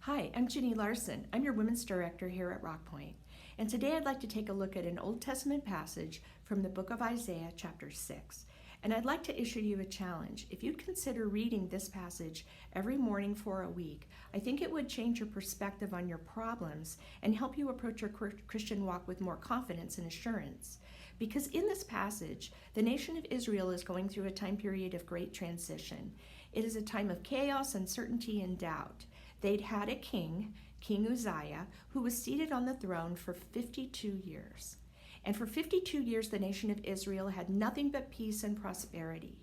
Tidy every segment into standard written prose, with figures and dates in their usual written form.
Hi, I'm Gini Larsen. I'm your Women's Director here at ROCKPOINT. And today I'd like to take a look at an Old Testament passage from the book of Isaiah, chapter 6. And I'd like to issue you a challenge. If you'd consider reading this passage every morning for a week, I think it would change your perspective on your problems and help you approach your Christian walk with more confidence and assurance. Because in this passage, the nation of Israel is going through a time period of great transition. It is a time of chaos, uncertainty, and doubt. They'd had a king, King Uzziah, who was seated on the throne for 52 years. And for 52 years, the nation of Israel had nothing but peace and prosperity.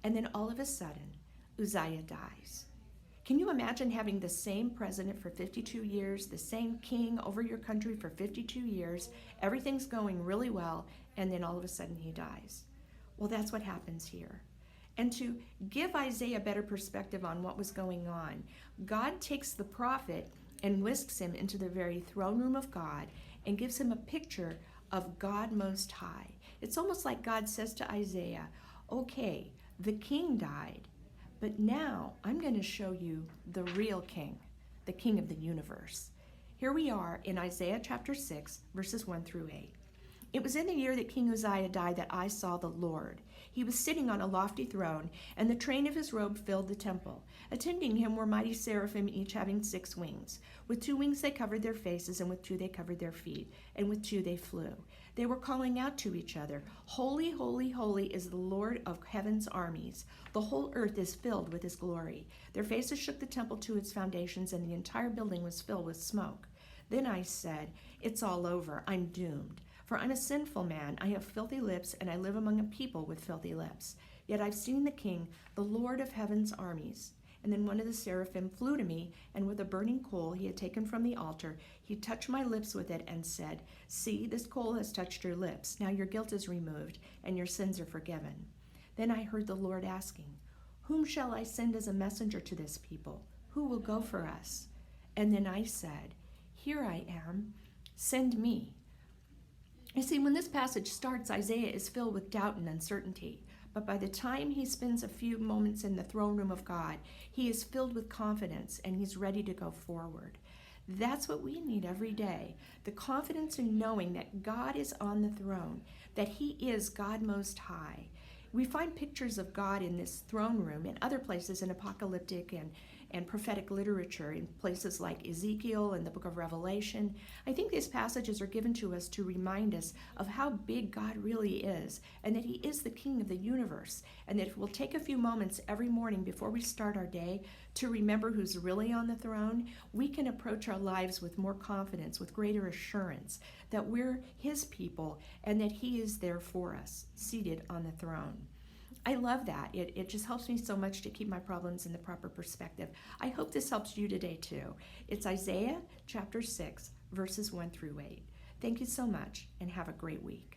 And then all of a sudden, Uzziah dies. Can you imagine having the same president for 52 years, the same king over your country for 52 years, everything's going really well, and then all of a sudden he dies? Well, that's what happens here. And to give Isaiah a better perspective on what was going on, God takes the prophet and whisks him into the very throne room of God and gives him a picture of God Most High. It's almost like God says to Isaiah, okay, the king died, but now I'm going to show you the real king, the king of the universe. Here we are in Isaiah chapter 6, verses 1 through 8. It was in the year that King Uzziah died that I saw the Lord. He was sitting on a lofty throne, and the train of his robe filled the temple. Attending him were mighty seraphim, each having 6 wings. With 2 wings they covered their faces, and with 2 they covered their feet, and with 2 they flew. They were calling out to each other, Holy, holy, holy is the Lord of heaven's armies. The whole earth is filled with his glory. Their faces shook the temple to its foundations, and the entire building was filled with smoke. Then I said, it's all over. I'm doomed. For I'm a sinful man, I have filthy lips, and I live among a people with filthy lips. Yet I've seen the King, the Lord of heaven's armies. And then one of the seraphim flew to me, and with a burning coal he had taken from the altar, he touched my lips with it and said, see, this coal has touched your lips. Now your guilt is removed, and your sins are forgiven. Then I heard the Lord asking, whom shall I send as a messenger to this people? Who will go for us? And then I said, here I am, send me. You see, when this passage starts, Isaiah is filled with doubt and uncertainty. But by the time he spends a few moments in the throne room of God, he is filled with confidence and he's ready to go forward. That's what we need every day. The confidence in knowing that God is on the throne, that he is God Most High. We find pictures of God in this throne room and other places in apocalyptic and prophetic literature, in places like Ezekiel and the book of Revelation. I think these passages are given to us to remind us of how big God really is, and that he is the king of the universe, and that if we'll take a few moments every morning before we start our day to remember who's really on the throne, we can approach our lives with more confidence, with greater assurance that we're his people and that he is there for us, seated on the throne. I love that. It just helps me so much to keep my problems in the proper perspective. I hope this helps you today too. It's Isaiah chapter 6, verses 1 through 8. Thank you so much and have a great week.